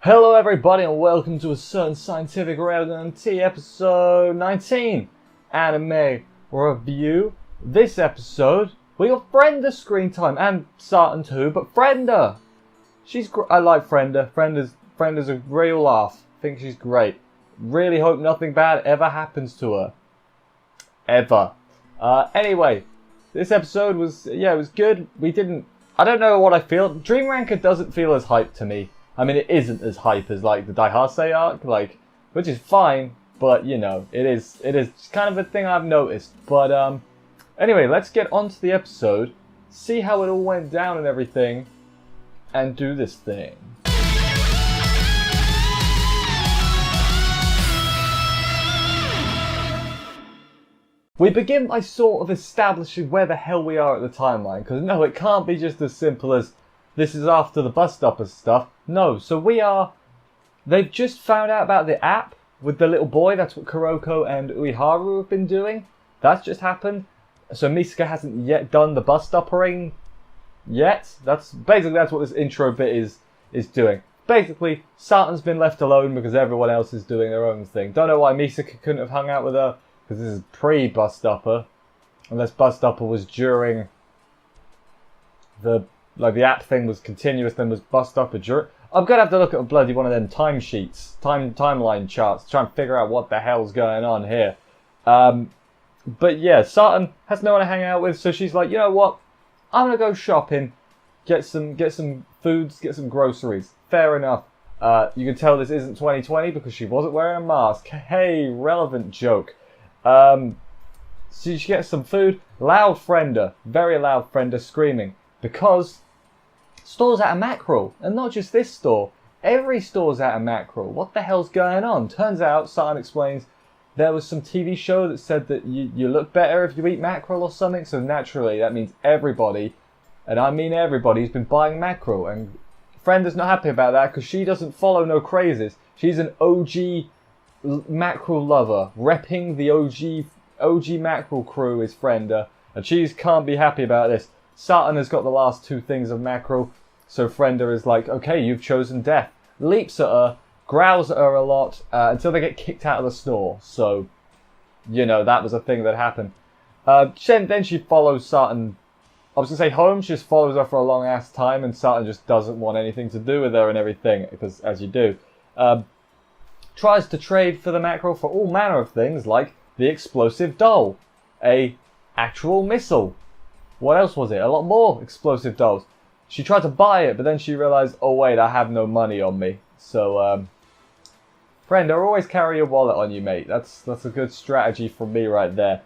Hello everybody and welcome to a certain scientific Railgun T episode 19 anime review. This episode we got Frenda screen time and Saten too, but Frenda, I like Frenda. Frenda's a real laugh. I think she's great. Really hope nothing bad ever happens to her. Ever. Anyway, this episode was it was good. I don't know what I feel. Dream Ranker doesn't feel as hype to me. I mean, it isn't as hype as like the Daihasei arc, which is fine, but you know, it is kind of a thing I've noticed. But anyway, let's get on to the episode, see how it all went down and everything, and do this thing. We begin by sort of establishing where the hell we are at the timeline, because no, it can't be just as simple as this is after the bus stopper stuff. No, so they've just found out about the app with the little boy. That's what Kuroko and Uiharu have been doing. That's just happened. So Misaka hasn't yet done the bus stoppering yet. That's what this intro bit is doing. Basically, Saten's been left alone because everyone else is doing their own thing. Don't know why Misaka couldn't have hung out with her, because this is pre-bus stopper. Unless bus stopper was during the app thing was continuous, then was bus stopper during. I'm gonna have to look at a bloody one of them timeline charts, to try and figure out what the hell's going on here. But yeah, Saten has no one to hang out with, so she's like, you know what? I'm gonna go shopping, get some foods, get some groceries. Fair enough. You can tell this isn't 2020 because she wasn't wearing a mask. Hey, relevant joke. So she gets some food. Loud Frenda, very loud Frenda screaming because store's out of mackerel, and not just this store. Every store's out of mackerel. What the hell's going on? Turns out, Saten explains, there was some TV show that said that you look better if you eat mackerel or something. So naturally, that means everybody, and I mean everybody's been buying mackerel. And Frenda's not happy about that because she doesn't follow no crazes. She's an OG mackerel lover, repping the OG mackerel crew is Frenda, and she can't be happy about this. Saten has got the last two things of mackerel, so Frenda is like, okay, you've chosen death. Leaps at her, growls at her a lot, until they get kicked out of the store. So, you know, that was a thing that happened. Then she follows Saten, I was going to say home, she just follows her for a long ass time, and Saten just doesn't want anything to do with her and everything, because, as you do. Tries to trade for the mackerel for all manner of things, like the explosive doll, a actual missile. What else was it? A lot more explosive dolls. She tried to buy it, but then she realized, oh wait, I have no money on me. So, Frenda, always carry your wallet on you, mate. That's a good strategy from me right there.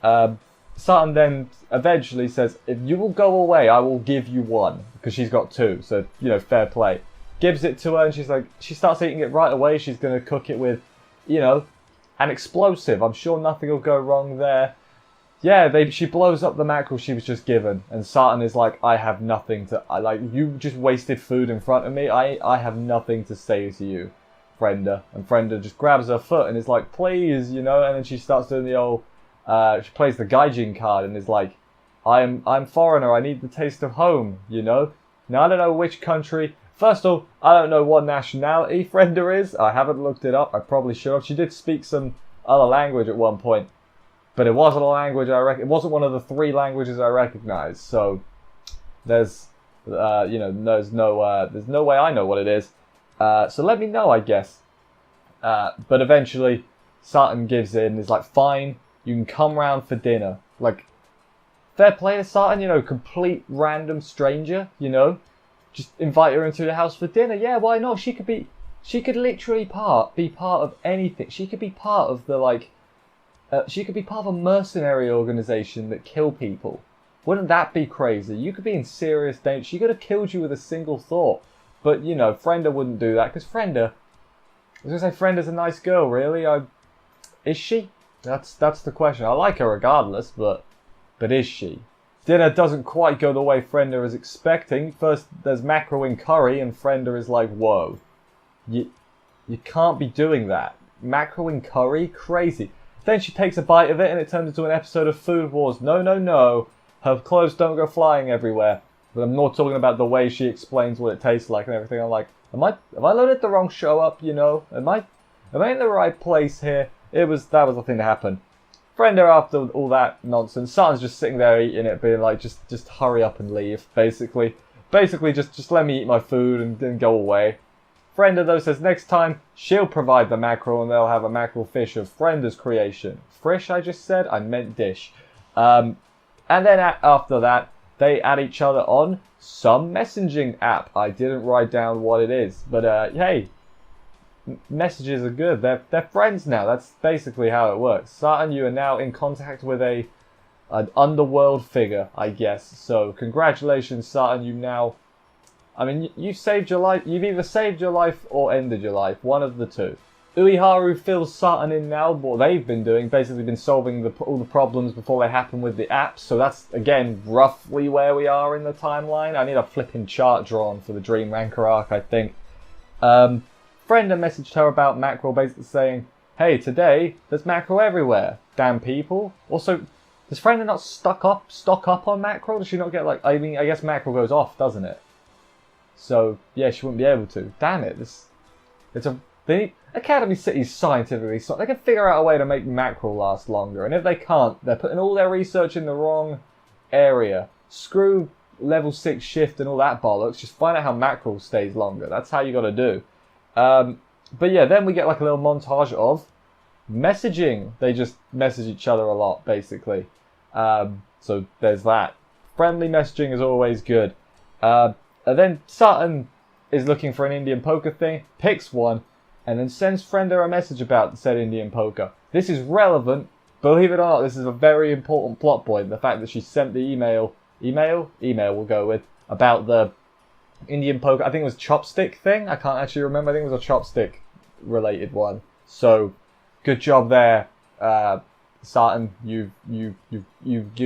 Saten then eventually says, if you will go away, I will give you one. Because she's got two, so, you know, fair play. Gives it to her, and she's like, she starts eating it right away. She's going to cook it with, you know, an explosive. I'm sure nothing will go wrong there. Yeah, she blows up the mackerel she was just given, and Saten is like, I have nothing to, you just wasted food in front of me, I have nothing to say to you, Frenda. And Frenda just grabs her foot and is like, please, you know, and then she starts doing the old, she plays the gaijin card and is like, I'm foreigner, I need the taste of home, you know. Now, I don't know which country, first of all, I don't know what nationality Frenda is, I haven't looked it up, I probably should have. She did speak some other language at one point, but it wasn't a language it wasn't one of the three languages I recognized. So there's, you know, there's no way I know what it is. So let me know, I guess. But eventually, Saten gives in. And is like, fine, you can come round for dinner. Like, fair play to Saten, you know, complete random stranger, you know, just invite her into the house for dinner. Yeah, why not? She could literally be part of anything. She could be part of the she could be part of a mercenary organization that kill people. Wouldn't that be crazy? You could be in serious danger. She could have killed you with a single thought. But, you know, Frenda wouldn't do that, because Frenda, I was going to say Frenda's a nice girl, really. Is she? That's the question. I like her regardless, but is she? Dinner doesn't quite go the way Frenda is expecting. First, there's mackerel in curry, and Frenda is like, whoa. You can't be doing that. Mackerel in curry? Crazy. Then she takes a bite of it and it turns into an episode of Food Wars. No, no, no. Her clothes don't go flying everywhere. But I'm not talking about the way she explains what it tastes like and everything. I'm like, Have I loaded the wrong show up, you know? Am I in the right place here? That was the thing that happened. Frenda, after all that nonsense, Saten's just sitting there eating it, being like, just hurry up and leave, basically. Basically, just let me eat my food and then go away. Frenda, though, says next time she'll provide the mackerel and they'll have a mackerel fish of Frenda's creation. Frish, I just said? I meant dish. And then after that, they add each other on some messaging app. I didn't write down what it is, but hey, messages are good. They're friends now. That's basically how it works. Saten, you are now in contact with an underworld figure, I guess. So congratulations, Saten. You now, I mean, you saved your life. You've either saved your life or ended your life. One of the two. Uiharu fills Saten in now. What they've been doing, basically been solving all the problems before they happen with the apps. So that's, again, roughly where we are in the timeline. I need a flipping chart drawn for the Dream Ranker arc, I think. Frenda messaged her about mackerel, basically saying, hey, today, there's mackerel everywhere. Damn people. Also, does Frenda not stock up on mackerel? Does she not get, like, I mean, I guess mackerel goes off, doesn't it? So, yeah, she wouldn't be able to. Damn it. Academy City's scientifically smart. They can figure out a way to make mackerel last longer. And if they can't, they're putting all their research in the wrong area. Screw level 6 shift and all that bollocks. Just find out how mackerel stays longer. That's how you got to do. But yeah, then we get like a little montage of messaging. They just message each other a lot, basically. So there's that. Friendly messaging is always good. And then Saten is looking for an Indian poker thing, picks one, and then sends Frenda a message about said Indian poker. This is relevant. Believe it or not, this is a very important plot point. The fact that she sent the email we'll go with, about the Indian poker. I think it was chopstick thing. I can't actually remember. I think it was a chopstick related one. So, good job there, Saten. You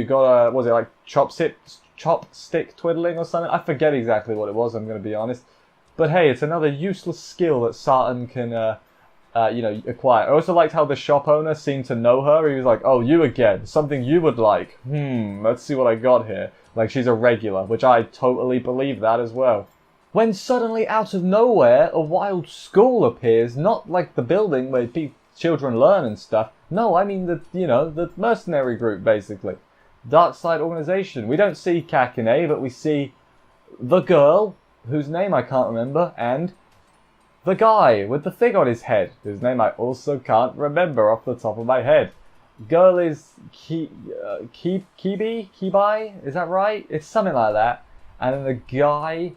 got a, was it like chopstick twiddling or something? I forget exactly what it was. I'm going to be honest. But hey, it's another useless skill that Saten can, acquire. I also liked how the shop owner seemed to know her. He was like, oh, you again. Something you would like. Let's see what I got here. Like, she's a regular, which I totally believe that as well. When suddenly, out of nowhere, a wild school appears. Not like the building where children learn and stuff. No, I mean the mercenary group, basically. Dark Side Organization. We don't see Kakine, but we see the girl, whose name I can't remember, and the guy with the thing on his head, whose name I also can't remember off the top of my head. Girl is Kibai? Is that right? It's something like that. And then the guy,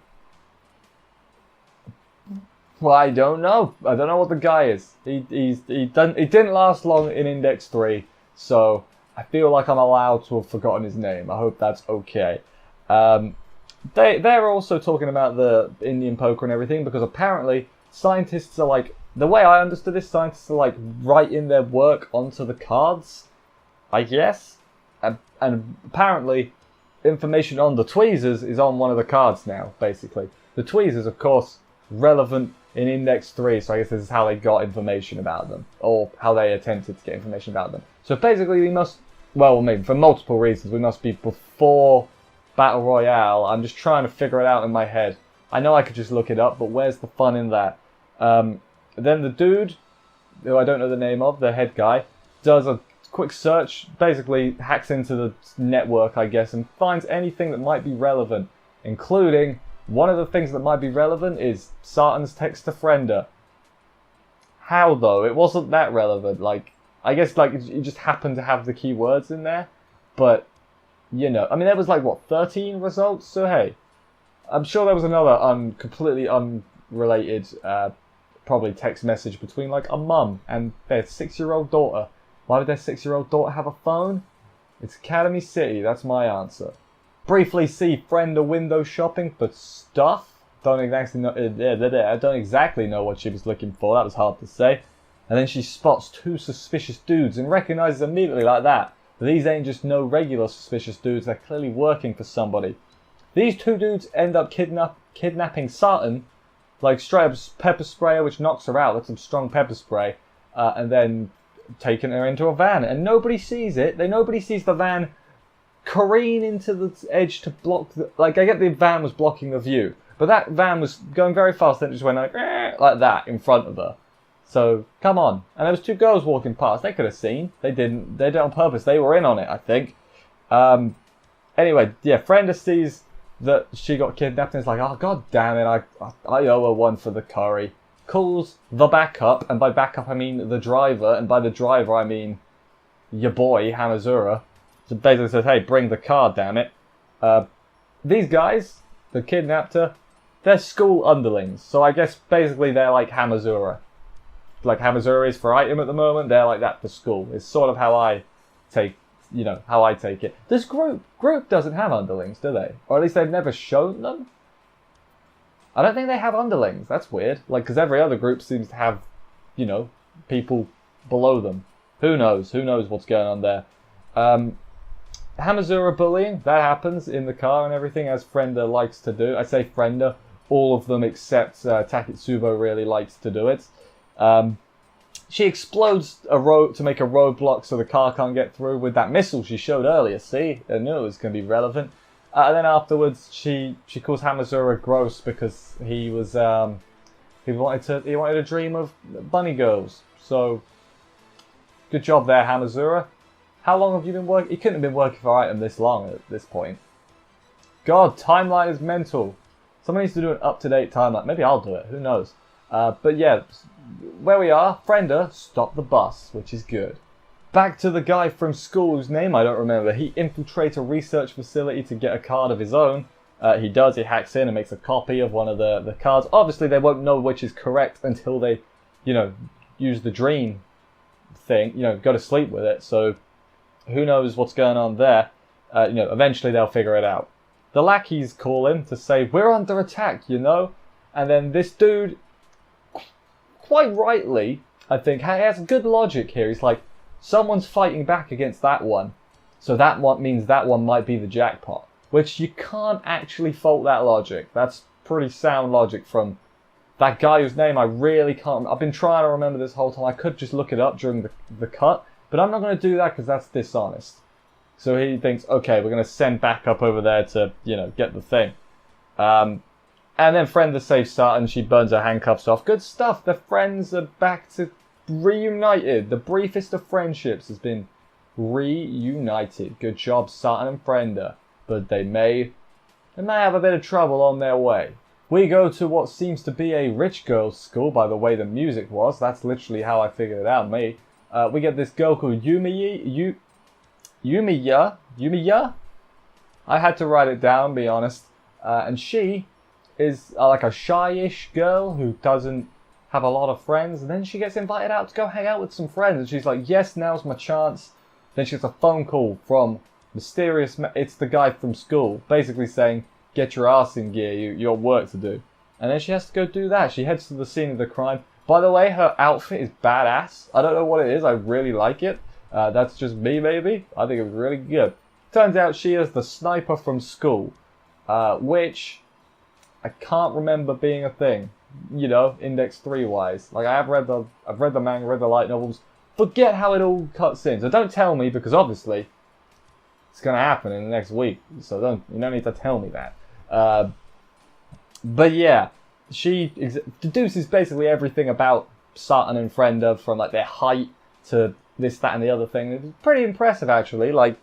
well, I don't know. I don't know what the guy is. He didn't last long in Index 3, so I feel like I'm allowed to have forgotten his name. I hope that's okay. They're also talking about the Indian poker and everything, because apparently scientists are like, the way I understood this, scientists are like writing their work onto the cards, I guess. And apparently information on the tweezers is on one of the cards now, basically. The tweezers, of course, relevant in Index 3, so I guess this is how they got information about them, or how they attempted to get information about them. So basically we must, well, maybe for multiple reasons, we must be before Battle Royale. I'm just trying to figure it out in my head. I know I could just look it up, but where's the fun in that? Then the dude, who I don't know the name of, the head guy, does a quick search, basically hacks into the network, I guess, and finds anything that might be relevant, including, one of the things that might be relevant is Saten's text to Frenda. How, though? It wasn't that relevant. Like, I guess, like, it just happened to have the keywords in there, but, you know, I mean, there was, like, what, 13 results? So, hey, I'm sure there was another completely unrelated, probably text message between, like, a mum and their 6-year-old daughter. Why would their 6-year-old daughter have a phone? It's Academy City, that's my answer. Briefly see Frenda window shopping for stuff. Don't exactly know what she was looking for, that was hard to say. And then she spots 2 suspicious dudes and recognizes immediately like that. But these ain't just no regular suspicious dudes, they're clearly working for somebody. These 2 dudes end up kidnapping Saten, like straight up pepper spray, which knocks her out, like some strong pepper spray, and then taking her into a van. And nobody sees it. Nobody sees the van careen into the edge to block the... Like, I get the van was blocking the view, But that van was going very fast and it just went like that in front of her. So, come on. And there was 2 girls walking past. They could have seen. They didn't. They did it on purpose. They were in on it, I think. Anyway, yeah, Frenda sees that she got kidnapped and is like, oh, god damn it, I owe her one for the curry. Calls the backup, and by backup I mean the driver, and by the driver I mean your boy, Hamazura. So basically says, hey, bring the car, damn it. These guys that kidnapped her, they're school underlings. So I guess basically they're like Hamazura. Like Hamazura is for item at the moment, they're like that for school. It's sort of how I take, how I take it. This group doesn't have underlings, do they? Or at least they've never shown them? I don't think they have underlings. That's weird. Like, because every other group seems to have, people below them. Who knows? Who knows what's going on there? Hamazura bullying, that happens in the car and everything, as Frenda likes to do. I say Frenda, all of them except Taketsubo really likes to do it. She explodes a road to make a roadblock so the car can't get through with that missile she showed earlier. See, I knew it was going to be relevant. And then afterwards, she calls Hamazura gross because he was he wanted to dream of bunny girls. So good job there, Hamazura. How long have you been working? You couldn't have been working for Item this long at this point. God, timeline is mental. Someone needs to do an up-to-date timeline. Maybe I'll do it. Who knows? But yeah, where we are, Frenda stopped the bus, which is good. Back to the guy from school whose name I don't remember. He infiltrates a research facility to get a card of his own. He does. He hacks in and makes a copy of one of the cards. Obviously, they won't know which is correct until they, use the dream thing. Go to sleep with it. So who knows what's going on there? Eventually they'll figure it out. The lackeys call him to say, we're under attack, And then this dude, quite rightly, I think, has good logic here. He's like, someone's fighting back against that one. So that one means that one might be the jackpot. Which you can't actually fault that logic. That's pretty sound logic from that guy whose name I really can't... I've been trying to remember this whole time. I could just look it up during the cut. But I'm not going to do that because that's dishonest. So he thinks, okay, we're going to send backup over there to, get the thing. And then Frenda saves Saten. She burns her handcuffs off. Good stuff. The friends are back to reunited. The briefest of friendships has been reunited. Good job, Saten and Frenda. But they may have a bit of trouble on their way. We go to what seems to be a rich girls' school by the way the music was. That's literally how I figured it out, me. We get this girl called Yumiya. I had to write it down, be honest. And she is like a shy-ish girl who doesn't have a lot of friends. And then she gets invited out to go hang out with some friends. And she's like, yes, now's my chance. Then she gets a phone call from it's the guy from school, basically saying, get your ass in gear, you got work to do. And then she has to go do that. She heads to the scene of the crime. By the way, her outfit is badass. I don't know what it is. I really like it. That's just me, maybe. I think it was really good. Turns out she is the sniper from school, which I can't remember being a thing. Index 3-wise. Like I've read the manga, read the light novels. Forget how it all cuts in. So don't tell me because obviously it's gonna happen in the next week. So you don't need to tell me that. But yeah. She deduces basically everything about Saten and Frenda from like their height to this, that, and the other thing. It's pretty impressive, actually. Like,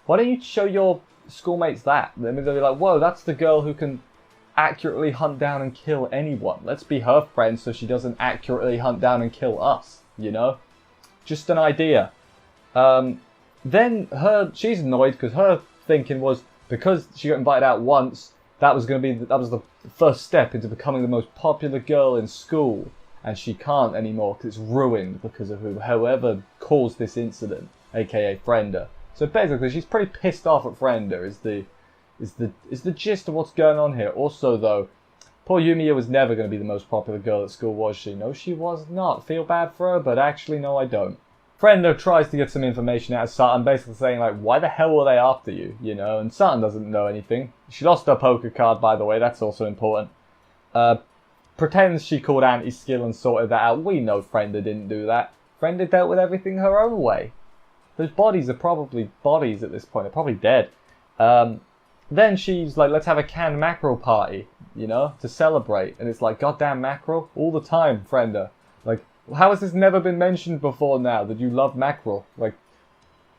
why don't you show your schoolmates that? Then they'll be like, whoa, that's the girl who can accurately hunt down and kill anyone. Let's be her friend so she doesn't accurately hunt down and kill us, Just an idea. Then she's annoyed because her thinking was because she got invited out once, that was the first step into becoming the most popular girl in school, and she can't anymore because it's ruined because of whoever caused this incident, aka Frenda. So basically, she's pretty pissed off at Frenda. Is the gist of what's going on here. Also, though, poor Yumiya was never going to be the most popular girl at school, was she? No, she was not. Feel bad for her, but actually, no, I don't. Frenda tries to get some information out of Saten, basically saying, like, why the hell were they after you, And Saten doesn't know anything. She lost her poker card, by the way, that's also important. Pretends she called anti-skill and sorted that out. We know Frenda didn't do that. Frenda dealt with everything her own way. Those bodies are probably bodies at this point. They're probably dead. Then she's like, let's have a canned mackerel party. you know, to celebrate. And it's like, goddamn mackerel, all the time, Frenda. Like, how has this never been mentioned before now, that you love mackerel? Like,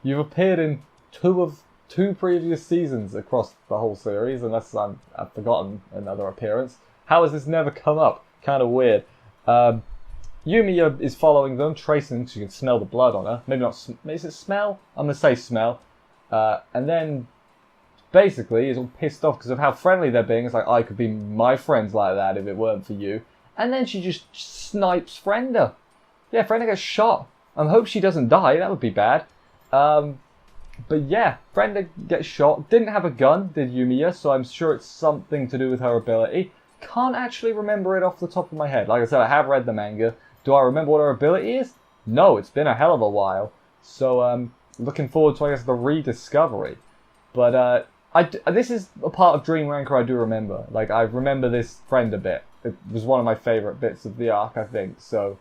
you've appeared in two previous seasons across the whole series, unless I've forgotten another appearance. How has this never come up? Kind of weird. Yumiya is following them, tracing, so you can smell the blood on her. Maybe not, is it smell? I'm going to say smell. And then, basically, is all pissed off because of how friendly they're being. It's like, I could be my friends like that if it weren't for you. And then she just snipes Frenda. Yeah, Frenda gets shot. I hope she doesn't die, that would be bad. But yeah, Frenda gets shot. Didn't have a gun, did Yumiya, so I'm sure it's something to do with her ability. Can't actually remember it off the top of my head. Like I said, I have read the manga. Do I remember what her ability is? No, it's been a hell of a while. So, looking forward to, I guess, the rediscovery. But, this is a part of Dream Ranker I do remember. Like, I remember this Frenda bit. It was one of my favourite bits of the arc, I think. So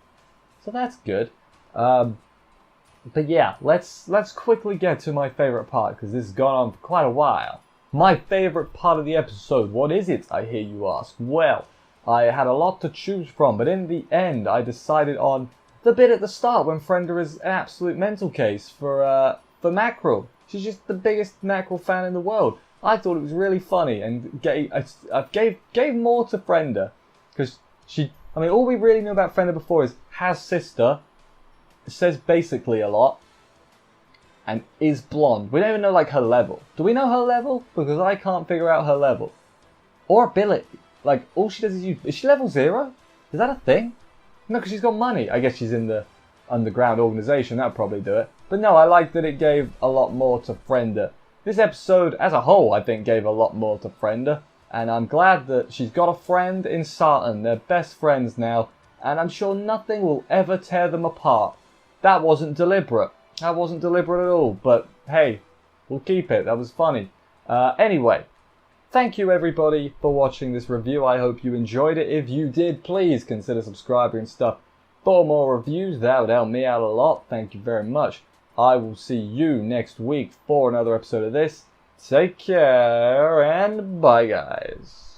that's good. But yeah, let's quickly get to my favourite part, because this has gone on for quite a while. My favourite part of the episode, what is it, I hear you ask? Well, I had a lot to choose from, but in the end I decided on the bit at the start when Frenda is an absolute mental case for mackerel. She's just the biggest mackerel fan in the world. I thought it was really funny and gave more to Frenda, because all we really knew about Frenda before is has sister, says basically a lot, and is blonde. We don't even know, like, her level. Do we know her level? Because I can't figure out her level. Or ability. Like, all she does is use... Is she level 0? Is that a thing? No, because she's got money. I guess she's in the underground organisation. That'll probably do it. But no, I like that it gave a lot more to Frenda. This episode, as a whole, I think gave a lot more to Frenda. And I'm glad that she's got a friend in Saten. They're best friends now. And I'm sure nothing will ever tear them apart. That wasn't deliberate. That wasn't deliberate at all, but hey, we'll keep it. That was funny. Anyway, thank you everybody for watching this review. I hope you enjoyed it. If you did, please consider subscribing and stuff for more reviews. That would help me out a lot. Thank you very much. I will see you next week for another episode of this. Take care and bye, guys.